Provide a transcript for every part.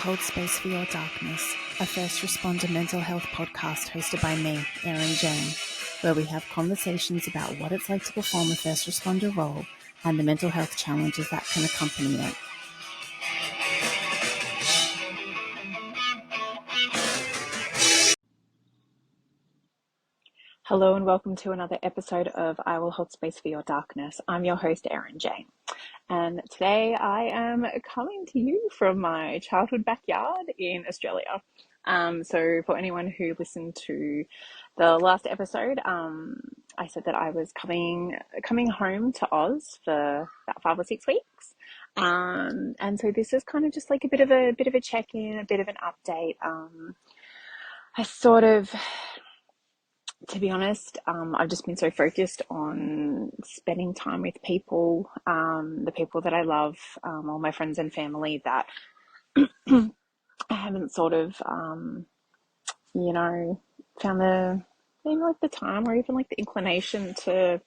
hold space for your darkness, a first responder mental health podcast hosted by me, Erin Jane, where we have conversations about what it's like to perform a first responder role and the mental health challenges that can accompany it. Hello and welcome to another episode of I Will Hold Space for Your Darkness. I'm your host, Erin Jane. And today I am coming to you from my childhood backyard in Australia. So for anyone who listened to the last episode, I said that I was coming home to Oz for about 5 or 6 weeks. And so this is kind of just like a bit of a check-in, a bit of an update. To be honest, I've just been so focused on spending time with people, the people that I love, all my friends and family, that I haven't sort of, found the time or even like the inclination to,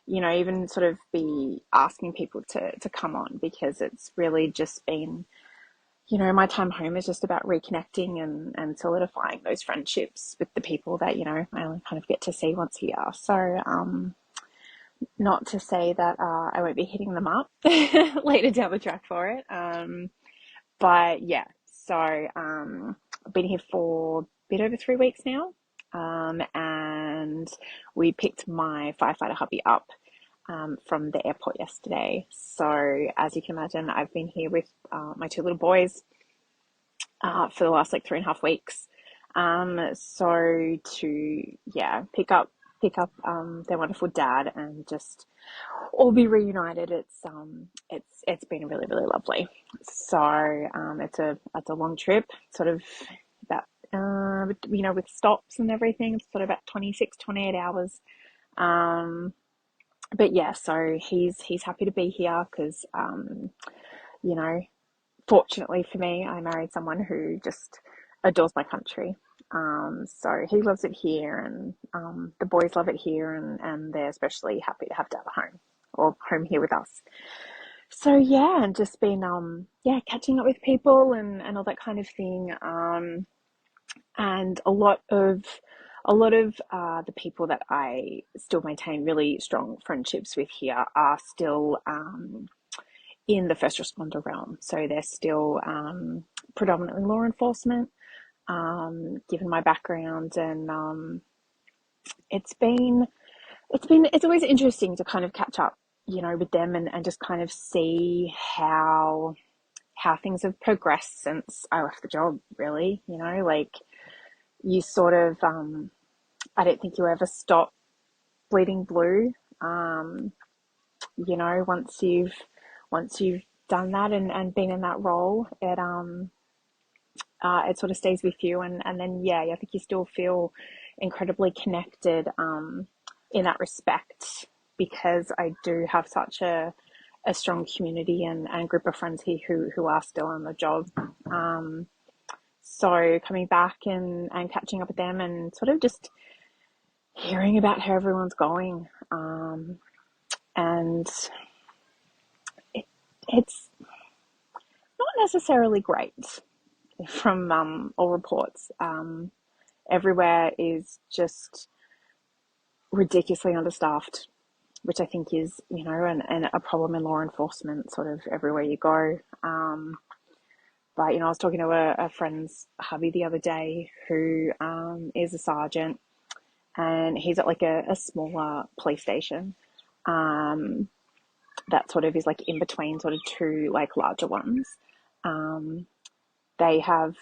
even sort of be asking people to come on, because it's really just been, my time home is just about reconnecting and solidifying those friendships with the people that, I only kind of get to see once a year. So, not to say that I won't be hitting them up later down the track for it. But yeah, so I've been here for a bit over 3 weeks now. And we picked my firefighter hubby up from the airport yesterday. So as you can imagine, I've been here with my 2 little boys for the last 3.5 weeks. So to pick up their wonderful dad and just all be reunited. It's been really, really lovely. So it's a long trip, sort of about with stops and everything. It's sort of about 28 hours. But yeah, so he's happy to be here because, fortunately for me, I married someone who just adores my country. So he loves it here, and the boys love it here, and they're especially happy to have dad at home, or home here with us. So yeah, and just been catching up with people and all that kind of thing. And a lot of the people that I still maintain really strong friendships with here are still in the first responder realm. So they're still predominantly law enforcement, given my background, and it's always interesting to kind of catch up, with them and just kind of see how things have progressed since I left the job, really. You sort of, I don't think you ever stop bleeding blue. Once you've done that and been in that role, it sort of stays with you, and then I think you still feel incredibly connected in that respect, because I do have such a strong community and group of friends here who are still on the job. So coming back and catching up with them and sort of just hearing about how everyone's going, and it's not necessarily great from all reports. Everywhere is just ridiculously understaffed, which I think is, and a problem in law enforcement sort of everywhere you go. But, I was talking to a friend's hubby the other day who is a sergeant, and he's at a smaller police station that sort of is in between sort of 2 larger ones. They have,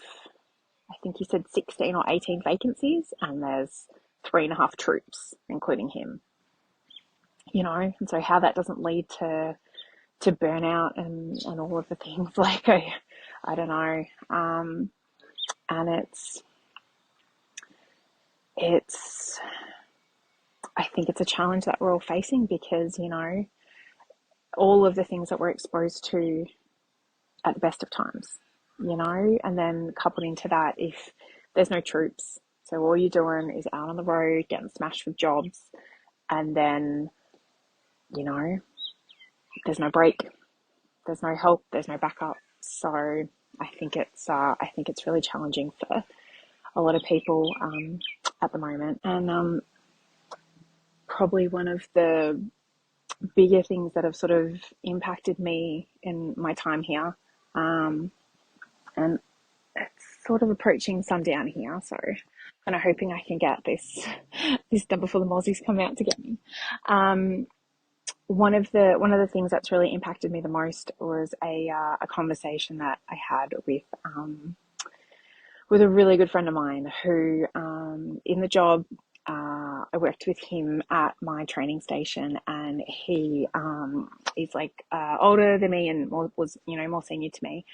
I think he said 16 or 18 vacancies, and there's 3.5 troops, including him. And so how that doesn't lead to burnout and all of the things, I don't know. And I think it's a challenge that we're all facing, because, all of the things that we're exposed to at the best of times, and then coupled into that, if there's no troops, so all you're doing is out on the road getting smashed with jobs, and then, there's no break, there's no help, there's no backup. So I think it's really challenging for a lot of people at the moment. And probably one of the bigger things that have sort of impacted me in my time here, and it's sort of approaching sundown here, so kind of hoping I can get this done before the mozzies come out to get me. One of the things that's really impacted me the most was a conversation that I had with a really good friend of mine who, in the job, I worked with him at my training station, and he is like older than me and was more senior to me,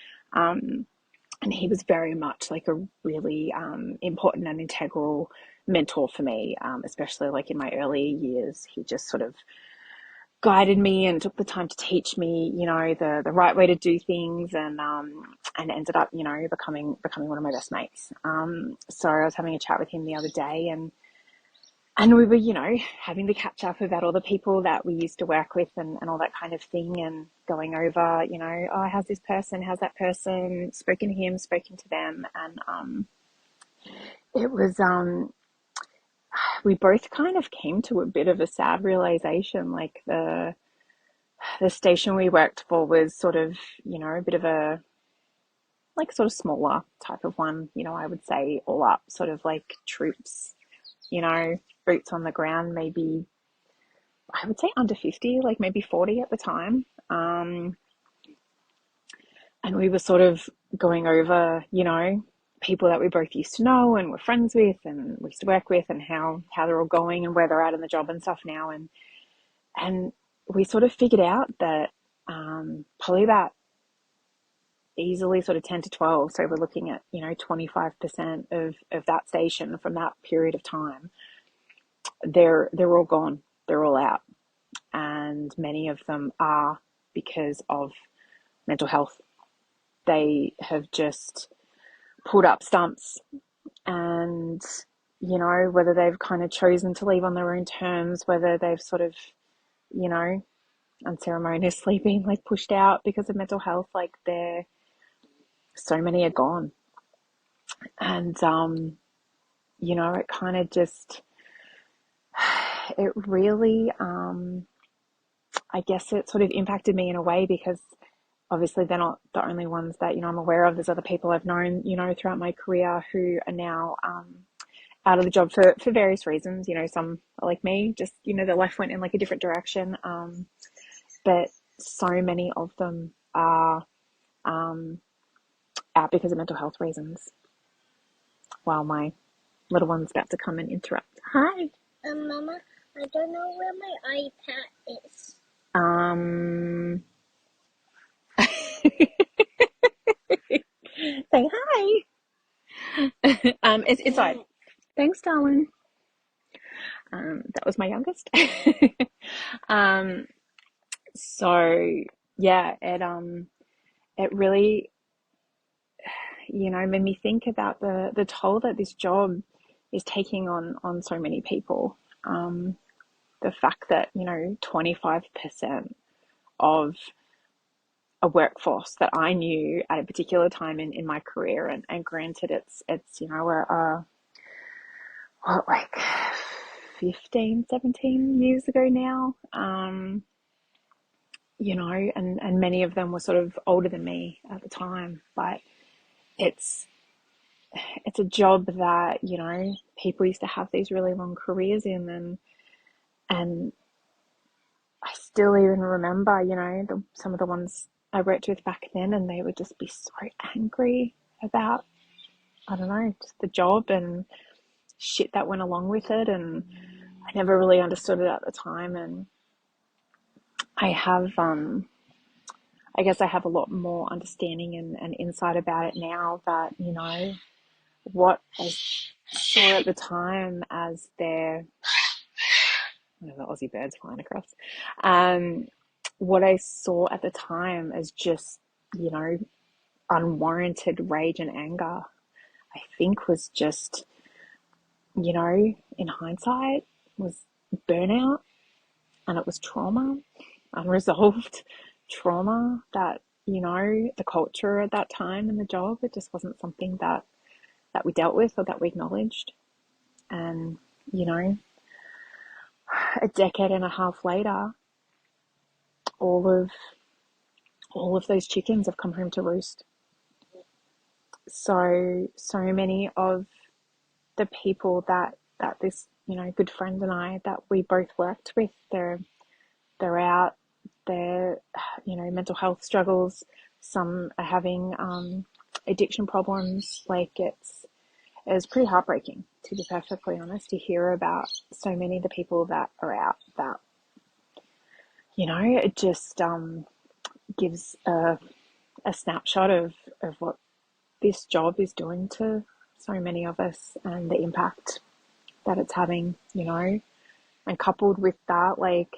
and he was very much like a really important and integral mentor for me, especially like in my early years. He just sort of guided me and took the time to teach me, the right way to do things, and ended up, becoming one of my best mates. So I was having a chat with him the other day, and we were, having to catch up about all the people that we used to work with and all that kind of thing, and going over, oh, how's this person? How's that person? Spoken to him, spoken to them. And it was, we both kind of came to a bit of a sad realization. Like the station we worked for was sort of, a bit of a, like sort of smaller type of one, I would say all up sort of like troops, boots on the ground, maybe I would say under 50, like maybe 40 at the time. And we were sort of going over, people that we both used to know and were friends with and we used to work with, and how they're all going and where they're at in the job and stuff now. And we sort of figured out that probably about easily sort of 10 to 12. So we're looking at, 25% of that station from that period of time. They're all gone. They're all out. And many of them are because of mental health. They have just pulled up stumps, and, whether they've kind of chosen to leave on their own terms, whether they've sort of, unceremoniously been like pushed out because of mental health, like so many are gone. And, it kind of just, it really, I guess it sort of impacted me in a way, because obviously they're not the only ones that, I'm aware of. There's other people I've known, throughout my career who are now, out of the job for various reasons. Some are like me, just, their life went in like a different direction. But so many of them are, out because of mental health reasons. While my little one's about to come and interrupt. Hi. Mama, I don't know where my iPad is. Say hi. It's inside. Thanks, darling. That was my youngest. So yeah, it really, made me think about the toll that this job is taking on so many people. The fact that, 25% of a workforce that I knew at a particular time in my career, and granted it's like 15, 17 years ago now, and many of them were sort of older than me at the time, but it's a job that, people used to have these really long careers in, and I still even remember, some of the ones I worked with back then, and they would just be so angry about, I don't know, just the job and shit that went along with it. And I never really understood it at the time. And I have, I guess I have a lot more understanding and insight about it now, that, what I saw at the time as their, I don't know, the Aussie birds flying across, what I saw at the time as just, unwarranted rage and anger, I think was just, in hindsight, was burnout, and it was trauma, unresolved trauma that the culture at that time in the job, it just wasn't something that we dealt with or that we acknowledged. And, a decade and a half later, all of those chickens have come home to roost. So many of the people that this, good friend and I, that we both worked with, they're out, they're, mental health struggles. Some are having addiction problems. Like, it's pretty heartbreaking, to be perfectly honest, to hear about so many of the people that are out, that, it just gives a snapshot of what this job is doing to so many of us, and the impact that it's having, and coupled with that, like,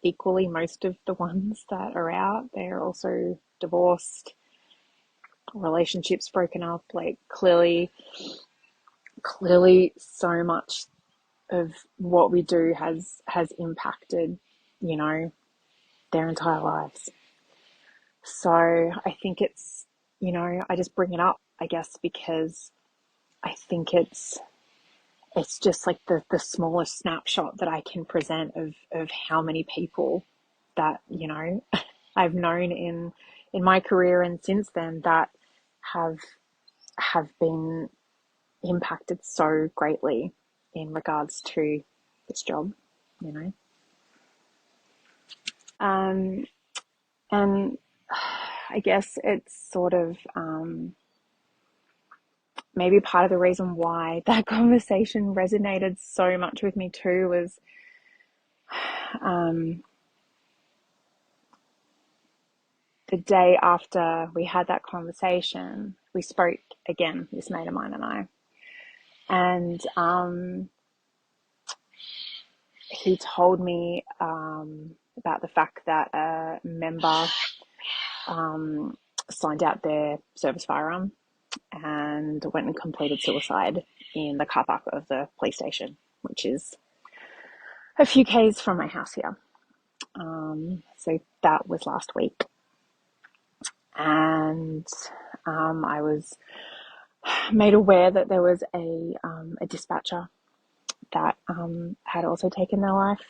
equally, most of the ones that are out, they're also divorced, relationships broken up. Like, clearly so much of what we do has impacted, their entire lives. So I think it's, I just bring it up, I guess, because I think it's just like the smallest snapshot that I can present of how many people that, I've known in my career and since then, that have been impacted so greatly in regards to this job, and I guess it's sort of maybe part of the reason why that conversation resonated so much with me too was the day after we had that conversation, we spoke again, this mate of mine and I, and he told me about the fact that a member signed out their service firearm and went and completed suicide in the car park of the police station, which is a few k's from my house here. So that was last week. And I was made aware that there was a dispatcher that had also taken their life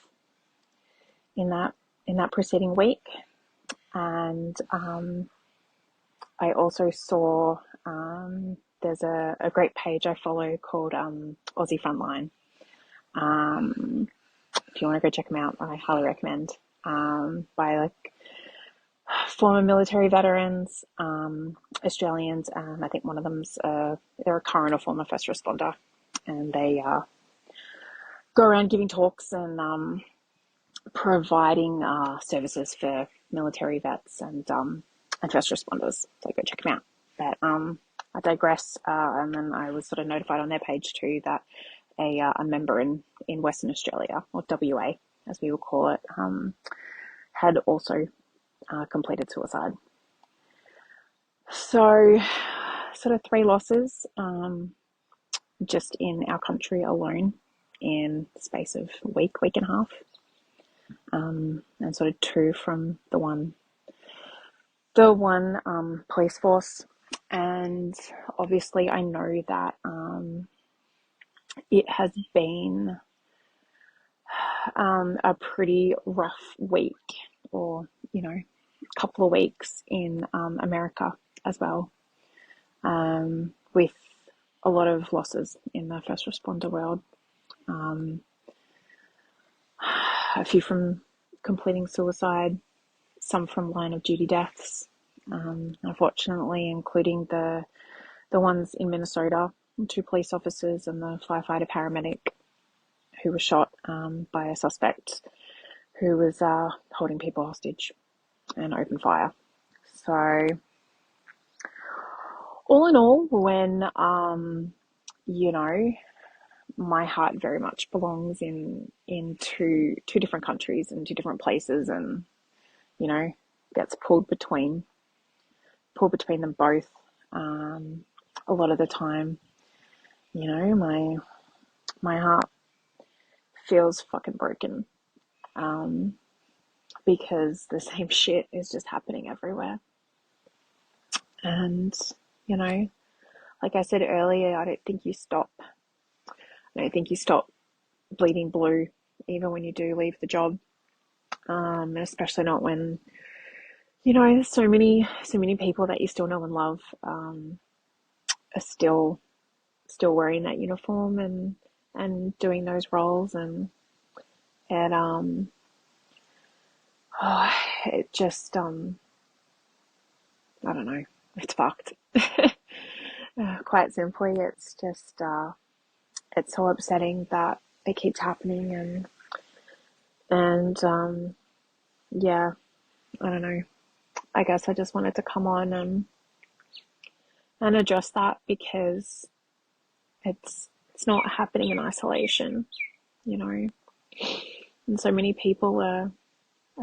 in that preceding week. And I also saw there's a great page I follow called Aussie Frontline. If you want to go check them out, I highly recommend. By like former military veterans, Australians, and I think one of them's they're a current or former first responder, and they go around giving talks and providing services for military vets and first responders. So go check them out. But I digress, and then I was sort of notified on their page too that a member in Western Australia, or WA as we will call it, had also completed suicide. So sort of 3 losses just in our country alone in the space of a week and a half, and sort of 2 from the one police force. And obviously I know that it has been a pretty rough week, or couple of weeks in America as well, with a lot of losses in the first responder world. A few from completing suicide, some from line of duty deaths, unfortunately, including the ones in Minnesota, 2 police officers and the firefighter paramedic who was shot by a suspect who was holding people hostage and opened fire. So all in all, when my heart very much belongs in 2 different countries and 2 different places, and gets pulled between them both a lot of the time. My heart feels fucking broken because the same shit is just happening everywhere. And, you know, like I said earlier, I don't think you stop bleeding blue even when you do leave the job. And especially not when, you know, there's so many people that you still know and love, are still wearing that uniform and doing those roles, and it just I don't know, it's fucked. Quite simply, it's just it's so upsetting that it keeps happening, and yeah, I don't know. I guess I just wanted to come on and address that, because it's not happening in isolation, you know. And so many people are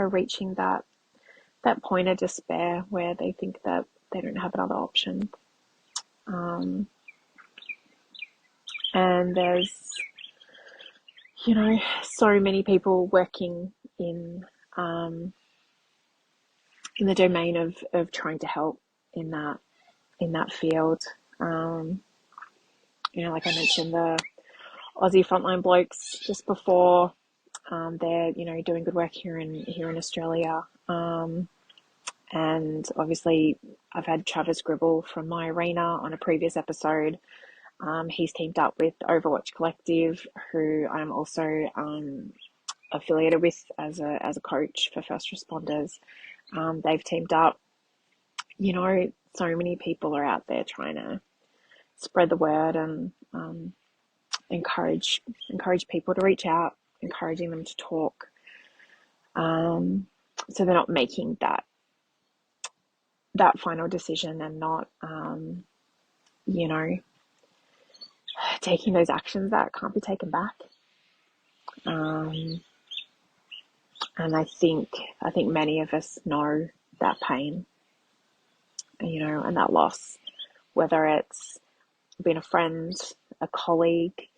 reaching that point of despair where they think that they don't have another option. And there's, you know, so many people working in the domain of trying to help in that field. You know, like I mentioned, the Aussie frontline blokes just before, they're, you know, doing good work here in Australia. And obviously I've had Travis Gribble from my arena on a previous episode. He's teamed up with Overwatch Collective, who I'm also affiliated with as a coach for first responders. They've teamed up. You know, so many people are out there trying to spread the word and encourage people to reach out, encouraging them to talk, so they're not making that final decision and not, you know, taking those actions that can't be taken back. And I think many of us know that pain, you know, and that loss, whether it's been a friend, a colleague,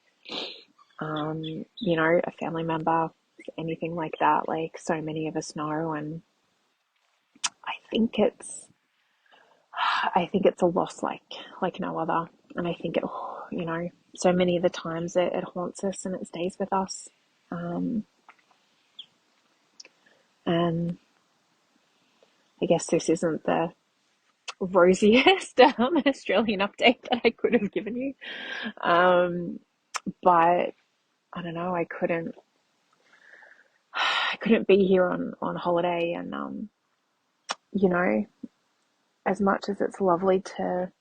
you know, a family member, anything like that. Like, so many of us know, and I think it's a loss like no other. And I think it, you know, so many of the times it haunts us and it stays with us. And I guess this isn't the rosiest Australian update that I could have given you. But I don't know, I couldn't be here on holiday, and you know, as much as it's lovely to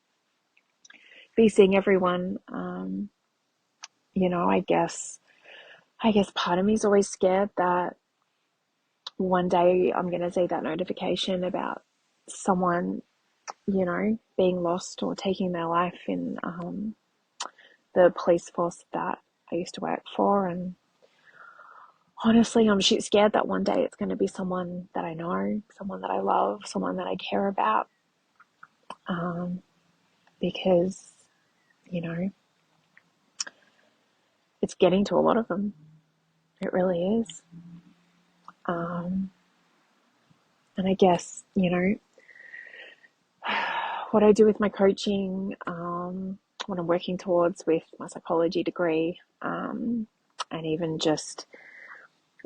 be seeing everyone, you know, I guess part of me is always scared that one day I'm going to see that notification about someone, you know, being lost or taking their life in the police force that I used to work for. And honestly, I'm shit scared that one day it's going to be someone that I know, someone that I love, someone that I care about, because, you know, it's getting to a lot of them. It really is. And I guess, you know, what I do with my coaching, what I'm working towards with my psychology degree, and even just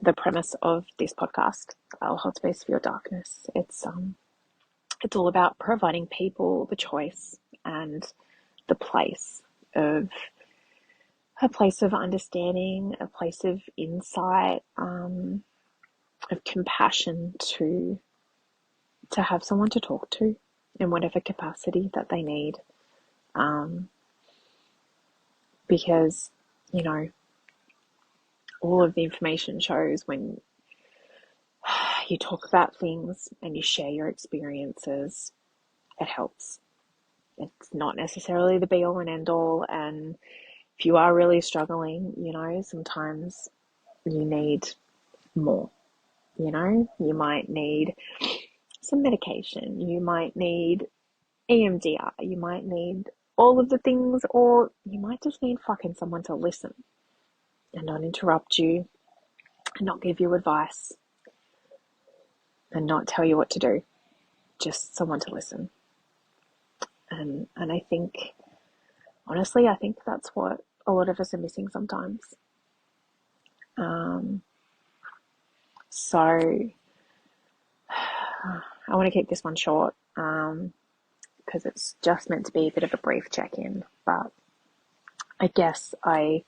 the premise of this podcast, I'll hold space for your darkness. It's all about providing people the choice and the place of understanding, a place of insight, of compassion to have someone to talk to in whatever capacity that they need. Because, you know, all of the information shows when you talk about things and you share your experiences, it helps. It's not necessarily the be all and end all. And if you are really struggling, you know, sometimes you need more. You know, you might need some medication, you might need EMDR, you might need all of the things, or you might just need fucking someone to listen and not interrupt you and not give you advice and not tell you what to do. Just someone to listen. And I think, honestly, I think that's what a lot of us are missing sometimes. So I want to keep this one short, because it's just meant to be a bit of a brief check-in. But I guess I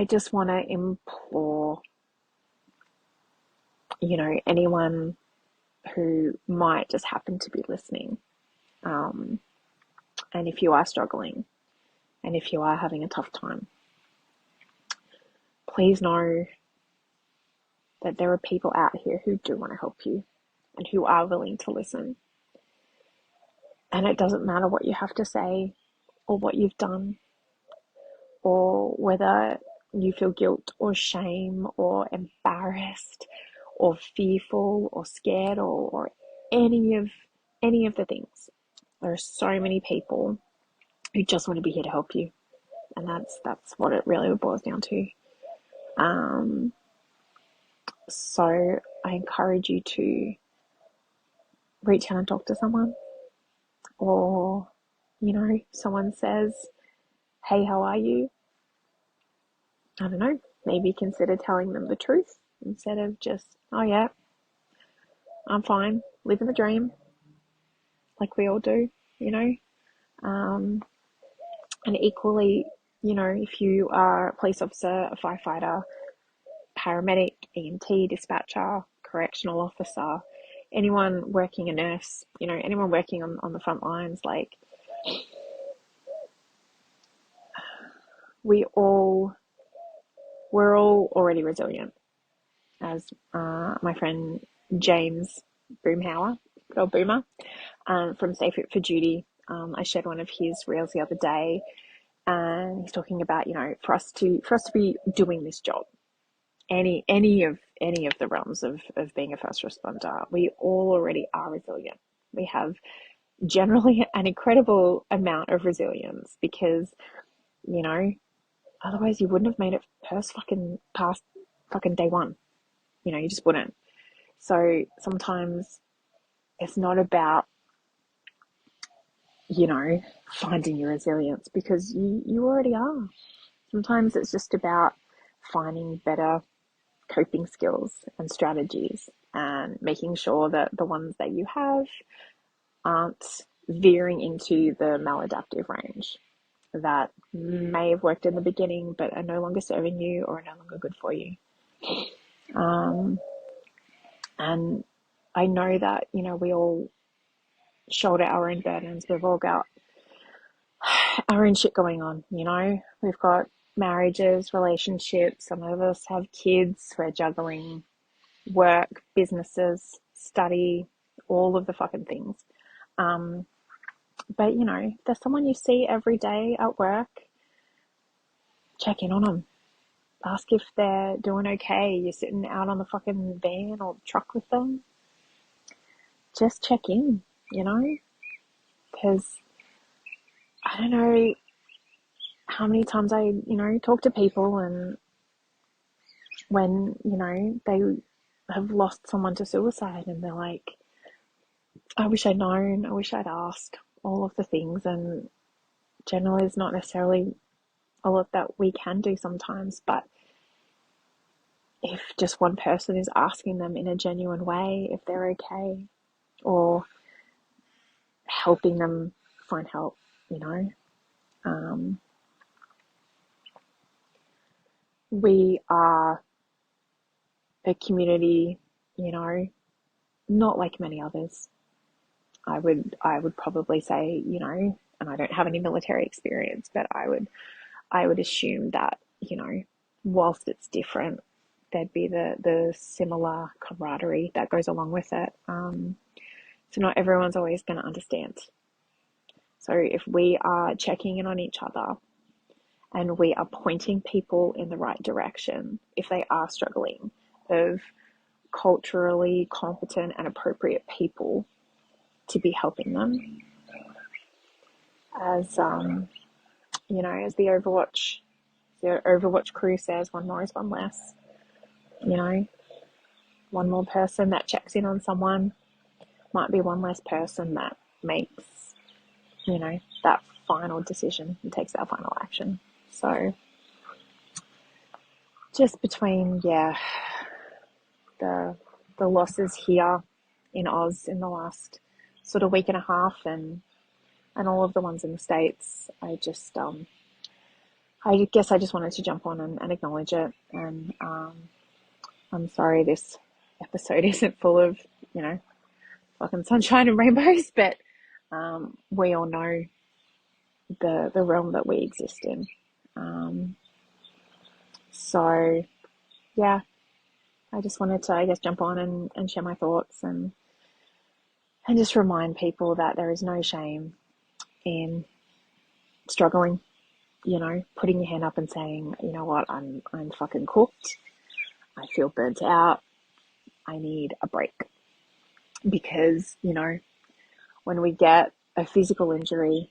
just want to implore, anyone who might just happen to be listening, and if you are struggling, and if you are having a tough time, please know that there are people out here who do want to help you and who are willing to listen. And it doesn't matter what you have to say or what you've done, or whether you feel guilt or shame or embarrassed or fearful or scared or any of the things. There are so many people who just want to be here to help you. And that's what it really boils down to. So I encourage you to reach out and talk to someone, or, someone says, hey, how are you? I don't know, maybe consider telling them the truth instead of just, oh yeah, I'm fine, living the dream, like we all do, and equally, if you are a police officer, a firefighter, paramedic, EMT, dispatcher, correctional officer, anyone working, a nurse, anyone working on the front lines, like, we're all already resilient. As my friend James Boomhauer, or Boomer, from Safe Fit for Duty, I shared one of his reels the other day, and he's talking about, for us to be doing this job, any of the realms of being a first responder, we all already are resilient. We have generally an incredible amount of resilience, because, otherwise you wouldn't have made it past fucking day one. You just wouldn't. So sometimes it's not about, finding your resilience, because you already are. Sometimes it's just about finding better coping skills and strategies, and making sure that the ones that you have aren't veering into the maladaptive range that may have worked in the beginning but are no longer serving you or are no longer good for you. And I know that, we all shoulder our own burdens. We've all got our own shit going on, We've got marriages, relationships. Some of us have kids. We're juggling work, businesses, study, all of the fucking things. But, if there's someone you see every day at work, check in on them. Ask if they're doing okay. You're sitting out on the fucking van or truck with them. Just check in, because I don't know how many times I, talk to people, and when, they have lost someone to suicide, and they're like, I wish I'd known, I wish I'd asked, all of the things. And generally it's not necessarily a lot that we can do sometimes, but if just one person is asking them in a genuine way if they're okay, or helping them find help, we are a community, not like many others. I would probably say, and I don't have any military experience, but I would assume that, whilst it's different, there'd be the similar camaraderie that goes along with it. So not everyone's always going to understand. So if we are checking in on each other, and we are pointing people in the right direction, if they are struggling, of culturally competent and appropriate people to be helping them, as as the Overwatch crew says, one more is one less. One more person that checks in on someone might be one less person that makes that final decision and takes that final action. So just between, the losses here in Oz in the last sort of week and a half and all of the ones in the States, I guess I just wanted to jump on and acknowledge it. And I'm sorry this episode isn't full of, fucking sunshine and rainbows, but we all know the realm that we exist in. So, yeah, I just wanted to, I guess, jump on and share my thoughts and just remind people that there is no shame in struggling, putting your hand up and saying, you know what, I'm fucking cooked. I feel burnt out. I need a break. Because, when we get a physical injury,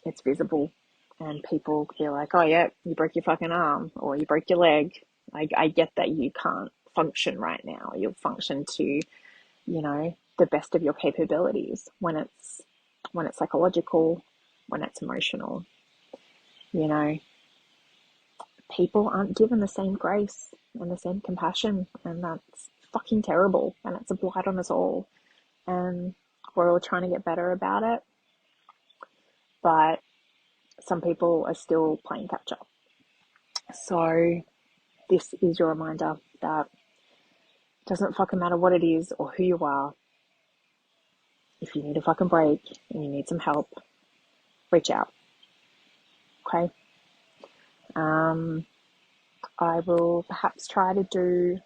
it's visible and people feel like, oh yeah, you broke your fucking arm or you broke your leg. I get that you can't function right now. You'll function to, the best of your capabilities when it's psychological, when it's emotional. People aren't given the same grace and the same compassion, and that's fucking terrible, and it's a blight on us all, and we're all trying to get better about it, but some people are still playing catch up. So this is your reminder that it doesn't fucking matter what it is or who you are. If you need a fucking break and you need some help, reach out. Okay? I will perhaps try to do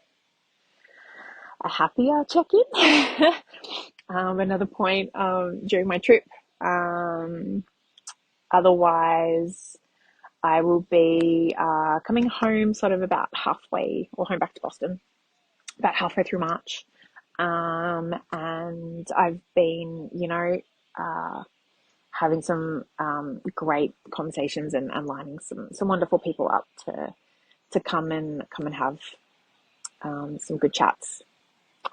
a happier check-in another point during my trip. Otherwise, I will be coming home sort of about halfway, or home back to Boston, about halfway through March. And I've been, having some great conversations and lining some wonderful people up to come and have some good chats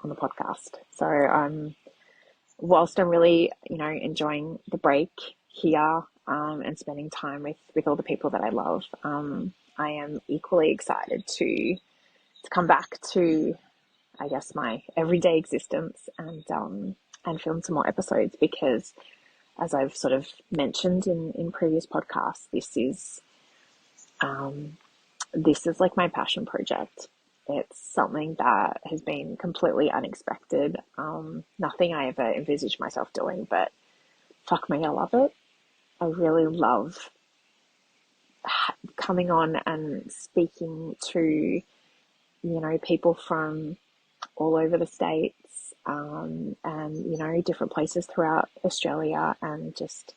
on the podcast. So whilst I'm really, enjoying the break here and spending time with all the people that I love, I am equally excited to come back to, I guess, my everyday existence and film some more episodes, because as I've sort of mentioned in previous podcasts, this is like my passion project. It's something that has been completely unexpected. Nothing I ever envisaged myself doing, but fuck me, I love it. I really love coming on and speaking to, people from all over the States, and, different places throughout Australia, and just,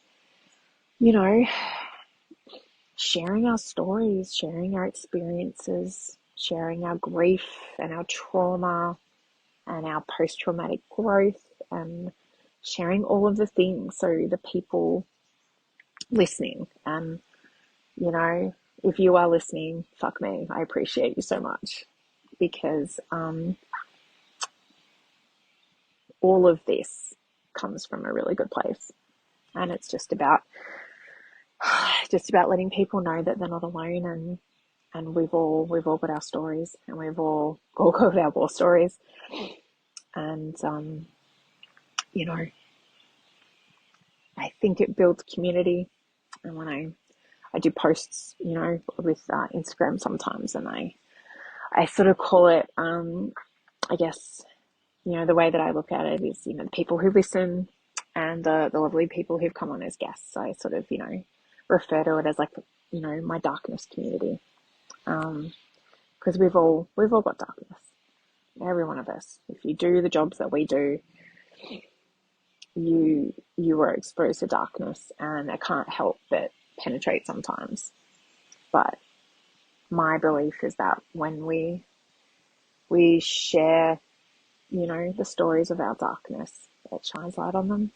sharing our stories, sharing our experiences, sharing our grief and our trauma and our post-traumatic growth, and sharing all of the things. So the people listening, and, if you are listening, fuck me, I appreciate you so much, because all of this comes from a really good place, and it's just about letting people know that they're not alone, and we've all got our stories, and we've all got our war stories, and I think it builds community. And when I do posts, with Instagram sometimes, and I sort of call it, I guess, the way that I look at it is, the people who listen and the lovely people who've come on as guests. I sort of, refer to it as like, my darkness community. Because we've all got darkness. Every one of us. If you do the jobs that we do, you are exposed to darkness, and it can't help but penetrate sometimes. But my belief is that when we share, the stories of our darkness, it shines light on them,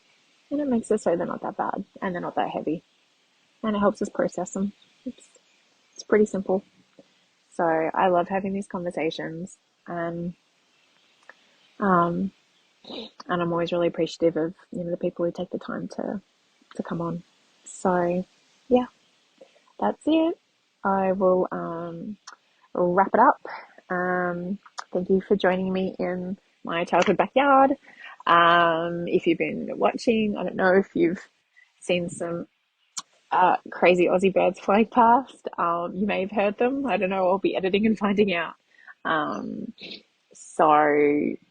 and it makes it so they're not that bad, and they're not that heavy, and it helps us process them. It's pretty simple. So I love having these conversations, and I'm always really appreciative of, the people who take the time to come on So yeah, that's it. I will wrap it up. Thank you for joining me in my childhood backyard. If you've been watching, I don't know if you've seen some crazy Aussie birds flying past. You may have heard them. I don't know. I'll be editing and finding out. So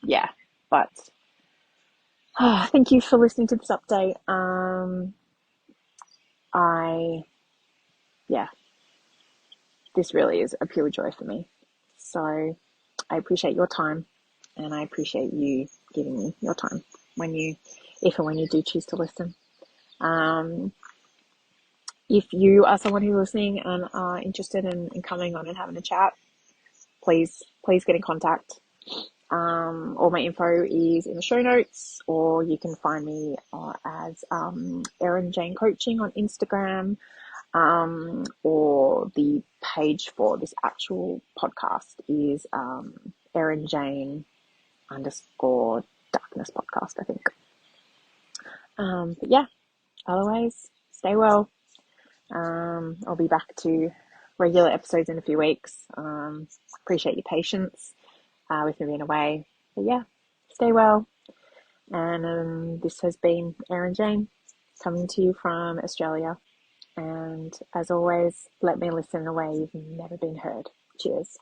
yeah, but thank you for listening to this update. This really is a pure joy for me. So I appreciate your time, and I appreciate you giving me your time if and when you do choose to listen. If you are someone who's listening and are interested in coming on and having a chat, please get in contact. All my info is in the show notes, or you can find me as Erin Jane Coaching on Instagram, or the page for this actual podcast is Erin Jane _ darkness podcast, I think. But yeah, otherwise, stay well. I'll be back to regular episodes in a few weeks. Appreciate your patience with me being away. But yeah, stay well. And this has been Erin Jane coming to you from Australia. And as always, let me listen in a way you've never been heard. Cheers.